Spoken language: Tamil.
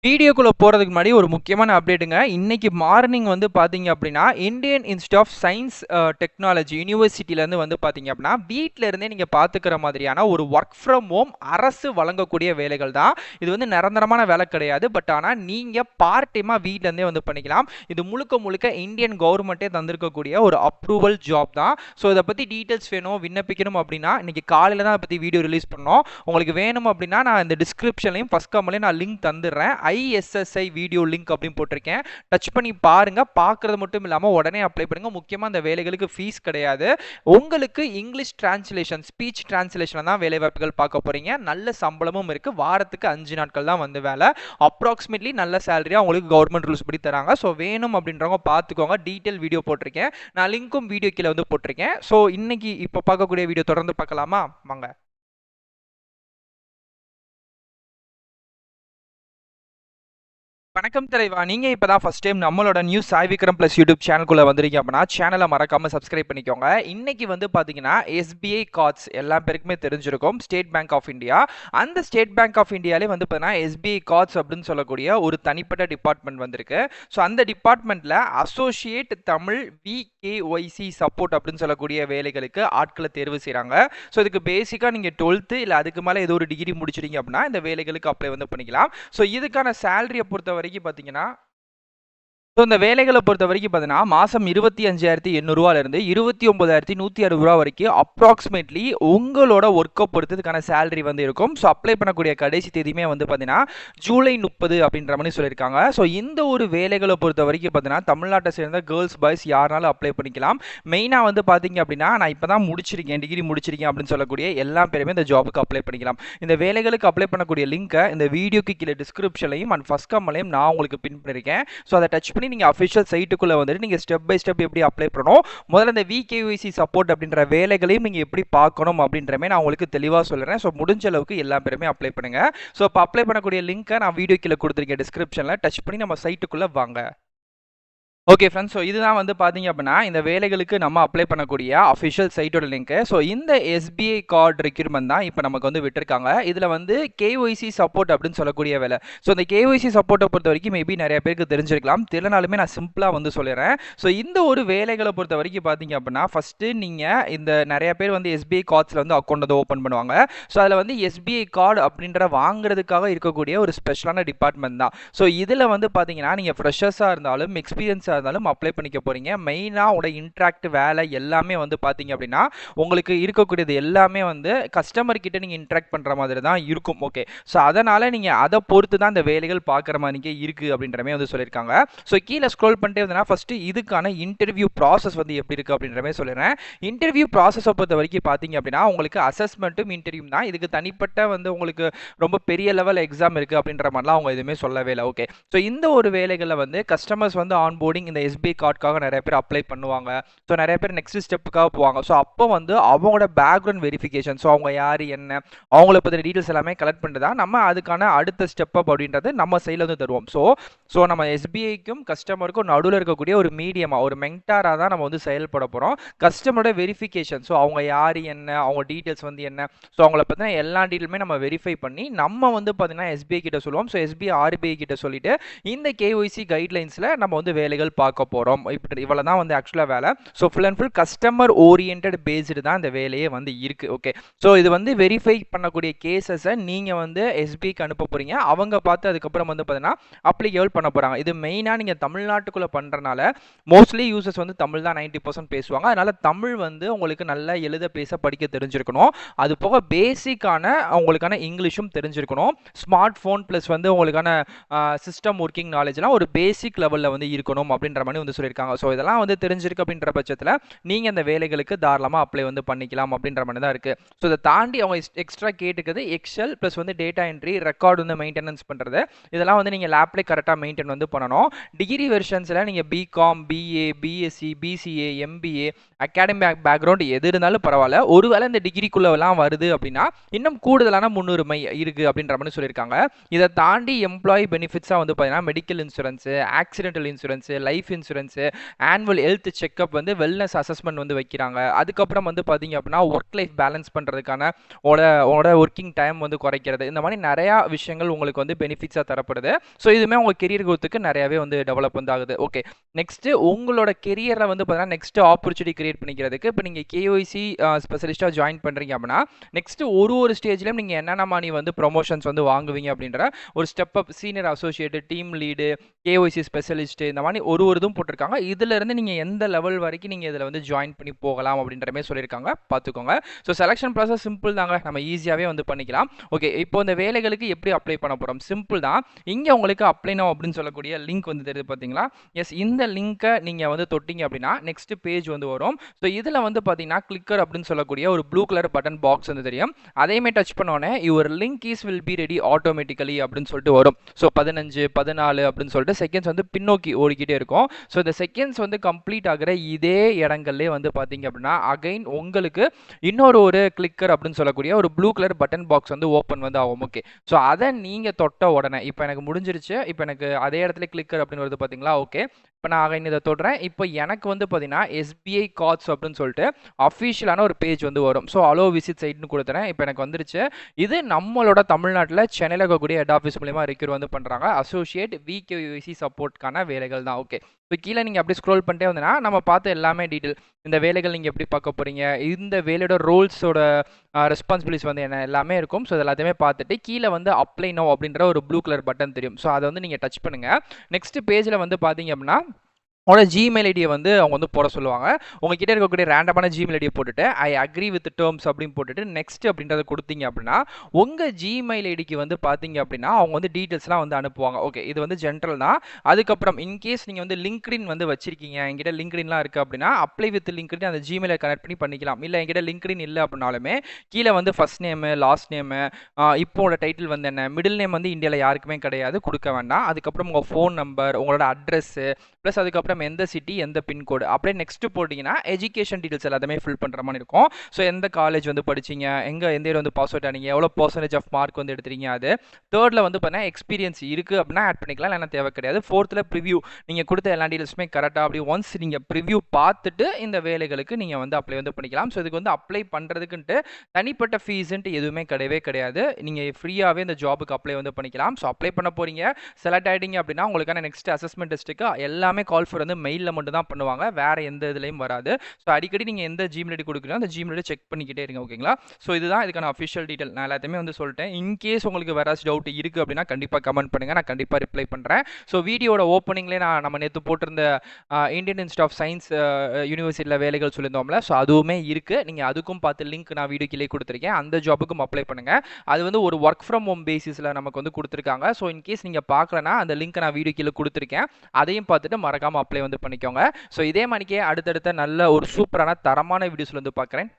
வீடியோக்குள்ள போறதுக்கு முன்னாடி ஒரு முக்கியமான அப்டேட்டுங்க. இன்னைக்கு மார்னிங் வந்து பார்த்தீங்க அப்படின்னா, Indian Institute of Science Technology யூனிவர்சிட்டிலேருந்து வந்து பார்த்தீங்க அப்படின்னா, வீட்ல இருந்தே நீங்க பார்த்துக்கிற மாதிரியான ஒரு வொர்க் ஃப்ரம் ஹோம் அரசு வழங்கக்கூடிய வேலைகள் தான். இது வந்து நிரந்தரமான வேலை கிடையாது. பட் ஆனா நீங்க பார்ட் டைமா வீட்ல இருந்தே வந்து பண்ணிக்கலாம். இது முழுக்க முழுக்க இந்தியன் கவர்மெண்ட்டே தந்திருக்கக்கூடிய ஒரு அப்ரூவல் ஜாப் தான். ஸோ இத பத்தி டீட்டெயில்ஸ் வேணும், விண்ணப்பிக்கணும் அப்படின்னா, இன்னைக்கு காலையில தான் அத பத்தி வீடியோ ரிலீஸ் பண்ணோம். உங்களுக்கு வேணும் அப்படின்னா, நான் இந்த டிஸ்கிரிப்ஷன்லயும் ஃபர்ஸ்ட் கமெண்ட்லயும் நான் லிங்க் தந்துடுறேன். ISSI வீடியோ லிங்க் அப்படின்னு போட்டிருக்கேன். டச் பண்ணி பாருங்க. பார்க்கறது மட்டும் இல்லாமல் உடனே அப்ளை பண்ணுங்க. முக்கியமாக அந்த வேலைகளுக்கு ஃபீஸ் கிடையாது. உங்களுக்கு இங்கிலீஷ் டிரான்ஸ்லேஷன், ஸ்பீச் டிரான்ஸ்லேஷன் தான் வேலை வாய்ப்புகள் பார்க்க போறீங்க. நல்ல சம்பளமும் இருக்கு. வாரத்துக்கு 5 நாட்கள் தான் வந்து வேலை. அப்ராக்சிமேட்லி நல்ல சேலரியா உங்களுக்கு கவர்மெண்ட் ரூல்ஸ் படி தராங்க. ஸோ வேணும் அப்படின்றவங்க பார்த்துக்கோங்க. டீட்டெயில் வீடியோ போட்டிருக்கேன். நான் லிங்க்கும் வீடியோ கீழே வந்து போட்டிருக்கேன். ஸோ இன்னைக்கு இப்போ பார்க்கக்கூடிய வீடியோ தொடர்ந்து பார்க்கலாமா? வாங்க. வணக்கம் தலைவா. நீங்க இப்பதான் ஃபர்ஸ்ட் டைம் நம்மளோட news Sai Vikram plus YouTube சேனலுக்குள்ள வந்திருக்கீங்க அப்படின்னா சேனலை மறக்காம சப்ஸ்கிரைப் பண்ணிக்கோங்க. இன்னைக்கு வந்து பாத்தீங்கன்னா SBI கார்ட்ஸ் எல்லா பேருக்குமே தெரிஞ்சிருக்கும். State Bank of India. அந்த ஸ்டேட் பேங்க் ஆஃப் இந்தியாலே வந்து பார்த்தீங்கன்னா SBI கார்ட்ஸ் அப்படின்னு சொல்லக்கூடிய ஒரு தனிப்பட்ட டிபார்ட்மெண்ட் வந்திருக்கு. ஸோ அந்த டிபார்ட்மெண்ட்ல அசோசியேட் தமிழ் VKYC சப்போர்ட் அப்படின்னு சொல்லக்கூடிய வேலைகளுக்கு ஆட்களை தேர்வு செய்கிறாங்க. ஸோ இதுக்கு பேசிக்காக நீங்கள் 12th இல்லை அதுக்கு மேலே ஏதோ ஒரு டிகிரி முடிச்சிட்டீங்க அப்படின்னா இந்த வேலைகளுக்கு அப்ளை வந்து பண்ணிக்கலாம். ஸோ இதுக்கான சேலரியை பொறுத்த வரைக்கும் பார்த்தீங்கன்னா, ஸோ இந்த வேலைகளை பொறுத்த வரைக்கும் பார்த்தீங்கன்னா மாதம் 25,800 29,160 வரைக்கும் அப்ராக்சிமேட்லி உங்களோட ஒர்க்கை பொறுத்து இதுக்கான சேலரி வந்து இருக்கும். ஸோ அப்ளை பண்ணக்கூடிய கடைசி தேதியுமே வந்து பார்த்தீங்கன்னா ஜூலை 30 அப்படின்ற மாதிரி சொல்லியிருக்காங்க. ஸோ இந்த ஒரு வேலைகளை பொறுத்த வரைக்கும் பார்த்தீங்கன்னா தமிழ்நாட்டை சேர்ந்த கேர்ள்ஸ் பாய்ஸ் யாருனாலும் அப்ளை பண்ணிக்கலாம். மெயினாக வந்து பார்த்தீங்க அப்படின்னா நான் இப்போ தான் முடிச்சிருக்கேன், டிகிரி முடிச்சிருக்கேன் அப்படின்னு சொல்லக்கூடிய எல்லா பேருமே இந்த ஜாபுக்கு அப்ளை பண்ணிக்கலாம். இந்த வேலைகளுக்கு அப்ளை பண்ணக்கூடிய லிங்கை இந்த வீடியோக்கு கீழே டிஸ்கிரிப்ஷன்லையும் அண்ட் ஃபர்ஸ்ட் கமெண்ட்லையும் நான் உங்களுக்கு பின் பண்ணியிருக்கேன். ஸோ அதை டச் பண்ணி நீங்கள் அஃபிஷியல் சைட்டுக்குள்ளே வந்துட்டு நீங்கள் ஸ்டெப் பை ஸ்டெப் எப்படி அப்ளை பண்ணணும், முதல்ல இந்த VKYC சப்போர்ட் அப்படின்ற வேலைகளையும் நீங்கள் எப்படி பார்க்கணும் அப்படின்றமே நான் உங்களுக்கு தெளிவாக சொல்லுறேன். ஸோ முடிஞ்ச அளவுக்கு எல்லா பேருமே அப்ளை பண்ணுங்க. ஸோ இப்போ அப்ளை பண்ணக்கூடிய லிங்க்கை நான் வீடியோ கீழே கொடுத்துருக்கேன் டிஸ்கிரிப்ஷனில். டச் பண்ணி நம்ம சைட்டுக்குள்ளே வாங்க. ஓகே ஃப்ரெண்ட்ஸ், ஸோ இதுதான் வந்து பார்த்தீங்க அப்படின்னா இந்த வேலைகளுக்கு நம்ம அப்ளை பண்ணக்கூடிய அஃபிஷியல் சைட்டோட லிங்க்கு. ஸோ இந்த SBI கார்டு ரெக்யூர்மெண்ட் தான் இப்போ நமக்கு வந்து விட்டுருக்காங்க. இதில் வந்து KYC சப்போர்ட் அப்படின்னு சொல்லக்கூடிய வேலை. ஸோ இந்த KYC சப்போர்ட்டை பொறுத்த வரைக்கும் மேபி நிறைய பேருக்கு தெரிஞ்சிருக்கலாம். தெரியலனாலுமே நான் சிம்பிளாக வந்து சொல்லிடுறேன். ஸோ இந்த ஒரு வேலைகளை பொறுத்த வரைக்கும் பார்த்தீங்க அப்படின்னா ஃபஸ்ட்டு நீங்கள் இந்த நிறைய பேர் வந்து SBI கார்ட்ஸில் வந்து அக்கௌண்ட் வந்து ஓப்பன் பண்ணுவாங்க. ஸோ அதில் வந்து SBI கார்டு அப்படின்ற வாங்குறதுக்காக இருக்கக்கூடிய ஒரு ஸ்பெஷலான டிபார்ட்மெண்ட் தான். ஸோ இதில் வந்து பார்த்தீங்கன்னா நீங்கள் ஃப்ரெஷர்ஸாக இருந்தாலும் எக்ஸ்பீரியன்ஸாக இருந்தாலும் அப்ளை பண்ணிக்க போறீங்க. மெயினா உங்களோட இன்டராக்ட் வேலை எல்லாமே வந்து பாத்தீங்க அப்படின்னா உங்களுக்கு இருக்கக்கூடியது எல்லாமே வந்து கஸ்டமர் கிட்ட நீங்க இன்டராக்ட் பண்ற மாதிரி தான் இருக்கும். ஓகே, ஸோ அதனால நீங்க அதை பொறுத்து தான் இந்த வேலைகள் பார்க்குற மாதிரி இருக்கு அப்படின்ற மாதிரி வந்து சொல்லியிருக்காங்க. ஸோ கீழே ஸ்க்ரோல் பண்ணிட்டே வந்தீங்கன்னா ஃபர்ஸ்ட் இதுக்கான இன்டர்வியூ ப்ராசஸ் வந்து எப்படி இருக்கு அப்படின்ற மாதிரி சொல்லிடுறேன். இன்டர்வியூ ப்ராசஸை பொறுத்த வரைக்கும் பார்த்தீங்க அப்படின்னா உங்களுக்கு அசஸ்மெண்ட்டும் இன்டர்வியூ தான். இதுக்கு தனிப்பட்ட வந்து உங்களுக்கு ரொம்ப பெரிய லெவல் எக்ஸாம் இருக்கு அப்படின்ற மாதிரிலாம் அவங்க எதுவுமே சொல்லவே இல்லை. ஓகே, ஸோ இந்த ஒரு வேலைகளில் வந்து கஸ்டமர்ஸ் வந்து ஆன்போர்டிங் இந்த SBI கார்டுக்காக நிறைய பேர் அப்ளை பண்ணுவாங்க. ஸோ நிறைய பேர் நெக்ஸ்ட் ஸ்டெப்புக்காக போவாங்க. ஸோ அப்போ வந்து அவங்களோட பேக்ரவுண்ட் வெரிஃபிகேஷன், ஸோ அவங்க யார் என்ன அவங்கள பற்றின டீட்டெயில்ஸ் எல்லாமே கலெக்ட் பண்ணிட்டு தான் நம்ம அதுக்கான அடுத்த ஸ்டெப் அப் அப்படின்றது நம்ம சைடில் வந்து தருவோம். ஸோ நம்ம SBIக்கும் கஸ்டமருக்கும் நடுவில் இருக்கக்கூடிய ஒரு மீடியமாக ஒரு மென்டாராக தான் நம்ம வந்து செயல்பட போகிறோம். கஸ்டமரோட வெரிஃபிகேஷன், ஸோ அவங்க யார் என்ன அவங்க டீட்டெயில்ஸ் வந்து என்ன, ஸோ அவங்கள பற்றின எல்லா டீட்டெயிலுமே நம்ம வெரிஃபை பண்ணி நம்ம வந்து பார்த்தீங்கன்னா SBI கிட்ட சொல்லுவோம். ஸோ SBI RBI கிட்ட சொல்லிட்டு இந்த KYC கைட்லைன்ஸில் நம்ம வந்து வேலைகள் பார்க்க போகிறோம். இப்படி இவ்வளோ தான் வந்து ஆக்சுவலாக வேலை. So full and full customer orient based தான் இந்த வேலையே வந்து இருக்குது. ஓகே, ஸோ இது வந்து வெரிஃபை பண்ணக்கூடிய கேசஸை நீங்கள் வந்து SBIக்கு அனுப்ப போகிறீங்க. அவங்க பார்த்து அதுக்கப்புறம் வந்து பார்த்தீங்கன்னா அப்ளிகேபிள் பண்ண போகிறாங்க. இது மெயினாக நீங்கள் தமிழ்நாட்டுக்குள்ளே பண்ணுறனால மோஸ்ட்லி யூசர்ஸ் வந்து தமிழ் தான் 90% பேசுவாங்க. அதனால் தமிழ் வந்து உங்களுக்கு நல்லா எழுத பேச படிக்க தெரிஞ்சிருக்கணும். அது போக பேசிக்கான உங்களுக்கான இங்கிலீஷும் தெரிஞ்சிருக்கணும். ஸ்மார்ட் ஃபோன் ப்ளஸ் வந்து உங்களுக்கான சிஸ்டம் ஒர்க்கிங் நாலேஜ்லாம் ஒரு பேசிக் லெவலில் வந்து இருக்கணும் அப்படின்ற மாதிரி வந்து சொல்லியிருக்காங்க. ஸோ இதெல்லாம் வந்து தெரிஞ்சிருக்கு அப்படின்ற பட்சத்தில் நீங்கள் இந்த வேலைகளுக்கு தாராளமாக அப்ளை வந்து பண்ணிக்கலாம் அப்படின்ற மாதிரி தான் இருக்குது. ஸோ இதை தாண்டி அவங்க எக்ஸ்ட்ரா கேட்டுக்கிறது எக்ஸல் ப்ளஸ் வந்து டேட்டா என்ட்ரி, ரெக்கார்டு வந்து மெயின்டெனன்ஸ் பண்ணுறது, இதெல்லாம் வந்து நீங்கள் லேப்லேயே கரெக்டாக மெயின்டைன் வந்து பண்ணணும். டிகிரி வெர்ஷன்ஸில் நீங்கள் BCom, BA, BSc, BCA, MBA, academic background எது இருந்தாலும் பரவாயில்ல. ஒருவேளை இந்த டிகிரிக்குள்ளெல்லாம் வருது அப்படின்னா இன்னும் கூடுதலான முன்னுரிமை இருக்குது அப்படின்ற மாதிரி சொல்லியிருக்காங்க. இதை தாண்டி எம்ப்ளாயி பெனிஃபிட்ஸாக வந்து பார்த்தீங்கன்னா medical insurance, accidental insurance, life insurance, annual health checkup வந்து வெல்னஸ் அசஸ்மெண்ட் வந்து வைக்கிறாங்க. அதுக்கப்புறம் வந்து பார்த்தீங்க அப்படின்னா ஒர்க் லைஃப் பேலன்ஸ் பண்ணுறதுக்கான உங்களோட ஒர்க்கிங் டைம் வந்து குறைக்கிறது. இந்த மாதிரி நிறையா விஷயங்கள் உங்களுக்கு வந்து பெனிஃபிட்ஸாக தரப்படுது. ஸோ இதுவுமே உங்கள் கெரியர் growthக்கு நிறையாவே வந்து டெவலப் வந்து ஆகுது. ஓகே, நெக்ஸ்ட்டு உங்களோட கெரியரில் வந்து பார்த்தீங்கன்னா நெக்ஸ்ட் ஆப்பர்ச்சுனிட்டி கிரியேட் பண்ணிக்கிறதுக்கு இப்போ நீங்கள் கேஒய்சி ஸ்பெஷலிஸ்ட்டாக ஜாயின் பண்ணுறீங்க அப்படின்னா நெக்ஸ்ட்டு ஒரு ஸ்டேஜ்லையும் நீங்கள் என்னென்ன மாதிரி வந்து ப்ரொமோஷன்ஸ் வந்து வாங்குவீங்க அப்படின்ற ஒரு step up, senior associate, team lead, KYC specialist, இந்த மாதிரி ஒரு இதுவும் போட்டிருக்காங்க. இதிலிருந்து நீங்கள் எந்த லெவல் வரைக்கும் நீங்கள் இதில் வந்து ஜாயின் பண்ணி போகலாம் அப்படின்ற மாதிரி சொல்லியிருக்காங்க, பார்த்துக்கோங்க. ஸோ செலெக்ஷன் ப்ராசஸ் சிம்பிள் தாங்க, நம்ம ஈஸியாகவே வந்து பண்ணிக்கலாம். ஓகே, இப்போ இந்த வேலைகளுக்கு எப்படி அப்ளை பண்ண போகிறோம்? சிம்பிள் தான். இங்கே உங்களுக்கு அப்ளை நவ் அப்படின்னு சொல்லக்கூடிய லிங்க் வந்து தெரியுது பார்த்தீங்களா? எஸ், இந்த லிங்க்கை நீங்கள் வந்து தொட்டிங்க அப்படின்னா நெக்ஸ்ட் பேஜ் வந்து வரும். ஸோ இதில் வந்து பார்த்தீங்கன்னா கிளிக்கர் அப்படின்னு சொல்லக்கூடிய ஒரு ப்ளூ கலர் பட்டன் பாக்ஸ் வந்து தெரியும். அதையுமே டச் பண்ணோன்னே your link is will be ready automatically அப்படின்னு சொல்லிட்டு வரும். ஸோ 15, 14 அப்படின்னு சொல்லிட்டு செகண்ட்ஸ் வந்து பின்னோக்கி ஓடிக்கிட்டே இருக்கும். ஸோ இந்த செகண்ட்ஸ் வந்து கம்ப்ளீட் ஆகிற இதே இடங்கள்லேயே வந்து பார்த்தீங்க அப்படின்னா அகைன் உங்களுக்கு இன்னொரு கிளிக்கர் அப்படின்னு சொல்லக்கூடிய ஒரு ப்ளூ கலர் பட்டன் பாக்ஸ் வந்து ஓப்பன் வந்து ஆகும். ஓகே, ஸோ அதை நீங்கள் தொட்ட உடனே இப்போ எனக்கு முடிஞ்சிருச்சு. இப்போ எனக்கு அதே இடத்துல கிளிக்கர் அப்படின்னு வருது பார்த்தீங்களா? ஓகே, இப்போ நான் அகைன் இதை தொடுறேன். இப்போ எனக்கு வந்து பார்த்தீங்கன்னா எஸ்பிஐ கார்ட்ஸ் அப்படின்னு சொல்லிட்டு அஃபிஷியலான ஒரு பேஜ் வந்து வரும். ஸோ அலோ விசிட் சைட்னு கொடுத்துறேன். இப்போ எனக்கு வந்துருச்சு. இது நம்மளோட தமிழ்நாட்டில் சென்னையில் இருக்கக்கூடிய ஹெட் ஆஃபீஸ் மூலியமா ரெக்யூர் வந்து பண்ணுறாங்க. அசோசியேட் விகேஒய்சி சப்போர்ட்கான வேலைகள் தான். ஓகே, இப்போ கீழே நீங்கள் அப்படி ஸ்க்ரோல் பண்ணிட்டே வந்தீங்கன்னா நம்ம பார்த்த எல்லாமே டீட்டெயில், இந்த வேலைகள் நீங்கள் எப்படி பார்க்க போகிறீங்க, இந்த வேலையோட ரோல்ஸோட ரெஸ்பான்சிபிலிட்டிஸ் வந்து என்ன எல்லாமே இருக்கும். ஸோ எல்லாத்தையுமே பார்த்துட்டு கீழே வந்து அப்ளை நோ அப்படின்ற ஒரு ப்ளூ கலர் பட்டன் தெரியும். ஸோ அதை வந்து நீங்கள் டச் பண்ணுங்கள். நெக்ஸ்ட் பேஜில் வந்து பார்த்தீங்க அப்படின்னா உங்களோட ஜிமெயில் ஐடியை வந்து அவங்க வந்து போட சொல்லுவாங்க. உங்ககிட்ட இருக்கக்கூடிய ரேண்டமான ஜிமெயில் ஐடியை போட்டுட்டு ஐ அக்ரி வித் டேர்ம்ஸ் அப்படின்னு போட்டுட்டு நெக்ஸ்ட் அப்படின்றத கொடுத்தீங்க அப்படின்னா உங்கள் ஜிமெயில் ஐடிக்கு வந்து பார்த்தீங்க அப்படின்னா அவங்க வந்து டீட்டெயில்ஸ்லாம் வந்து அனுப்புவாங்க. ஓகே, இது வந்து ஜென்ரல் தான். அதுக்கப்புறம் இன்கேஸ் நீங்கள் வந்து லிங்க்டின் வந்து வச்சிருக்கீங்க, என்கிட்ட லிங்க்டின்லாம் இருக்குது அப்படின்னா அப்ளை வித் லிங்க்டின் அந்த ஜிமெயிலை கனெக்ட் பண்ணி பண்ணிக்கலாம். இல்லை என்கிட்ட லிங்க்டின் இல்லை அப்படின்னாலுமே கீழே வந்து ஃபர்ஸ்ட் நேமு, லாஸ்ட் நேமு, இப்போட டைட்டில் வந்து என்ன, மிடில் நேம் வந்து இந்தியாவில் யாருக்குமே கிடையாது, கொடுக்க வேண்டாம். அதுக்கப்புறம் உங்கள் ஃபோன் நம்பர், உங்களோட அட்ரஸ்ஸு, ப்ளஸ் அதுக்கப்புறம் எந்த சிட்டி, எந்த பின்கோடு, அப்படியே நெக்ஸ்ட் போட்டிங்கன்னா எஜுகேஷன் டீட்டெயில்ஸ் எல்லாத்தையுமே ஃபில் பண்ணுற மாதிரி இருக்கும். ஸோ எந்த காலேஜ் வந்து படிச்சிங்க, எந்த இயர் வந்து பாஸ் அவுட் ஆனீங்க, எவ்வளோ பர்சன்டேஜ் ஆஃப் மார்க் வந்து எடுத்துறீங்க, அது தேர்டில் வந்து பார்த்தீங்கன்னா எக்ஸ்பீரியன்ஸ் இருக்குது அப்படின்னா ஆட் பண்ணிக்கலாம், இல்லைன்னா தேவை கிடையாது. ஃபோர்த்தில் ப்ரிவ்யூ, நீங்கள் கொடுத்த எல்லா டீட்டெயில்ஸுமே கரெக்டாக அப்படி ஒன்ஸ் நீங்கள் ப்ரிவ்யூ பார்த்துட்டு இந்த வேலைகளுக்கு நீங்கள் வந்து அப்ளை வந்து பண்ணிக்கலாம். ஸோ இதுக்கு வந்து அப்ளை பண்ணுறதுக்குன்ட்டு தனிப்பட்ட ஃபீஸுன்ட்டு எதுவுமே கிடையாது. நீங்கள் ஃப்ரீயாகவே இந்த ஜாபுக்கு அப்ளை வந்து பண்ணிக்கலாம். ஸோ அப்ளை பண்ண போகிறீங்க, செலக்ட் ஆகிட்டீங்க அப்படின்னா உங்களுக்கான நெக்ஸ்ட் அசஸ்மெண்ட் டெஸ்ட்டுக்கு எல்லாமே கால் ஃபார் வந்து மெயிலில் மட்டும் தான் பண்ணுவாங்க, வேறு எந்த இதுலையும் வராது. ஸோ அடிக்கடி நீங்கள் எந்த ஜிமெயில் ஐடி கொடுக்குறீங்களோ அந்த ஜிமெயில் ஐடி செக் பண்ணிக்கிட்டே இருங்க. ஓகேங்களா? ஸோ இதுதான் இதுக்கான அஃபிஷியல் டீட்டெயில். நான் எல்லாத்தையுமே வந்து சொல்லிட்டேன். இன்கேஸ் உங்களுக்கு வேறு டவுட் இருக்குது அப்படின்னா கண்டிப்பாக கமெண்ட் பண்ணுங்கள், நான் கண்டிப்பாக ரிப்ளை பண்ணுறேன். ஸோ வீடியோட ஓப்பனிங்லேயே நம்ம நேற்று போட்டிருந்த இந்தியன் இன்ஸ்டியூட் ஆஃப் சயின்ஸ் யூனிவர்சிட்டியில் வேலைகள் சொல்லியிருந்தோம்ல, ஸோ அதுவுமே இருக்குது. நீங்கள் அதுக்கும் பார்த்து லிங்க் நான் வீடியோ கீழே கொடுத்துருக்கேன். அந்த ஜாபுக்கும் அப்ளை பண்ணுங்கள். அது வந்து ஒரு ஒர்க் ஃப்ரம் ஹோம் பேசிஸில் நமக்கு வந்து கொடுத்துருக்காங்க. ஸோ இன்கேஸ் நீங்கள் பார்க்கலன்னா அந்த லிங்க் நான் வீடியோ கீழே கொடுத்துருக்கேன். அதையும் பார்த்துட்டு மறக்காமல் அப்ளை வந்து பண்ணிக்கோங்க. ஸோ இதே மாதிரிக்கே அடுத்தடுத்த நல்ல ஒரு சூப்பரான தரமான வீடியோஸ்ல வந்து பார்க்குறேன்.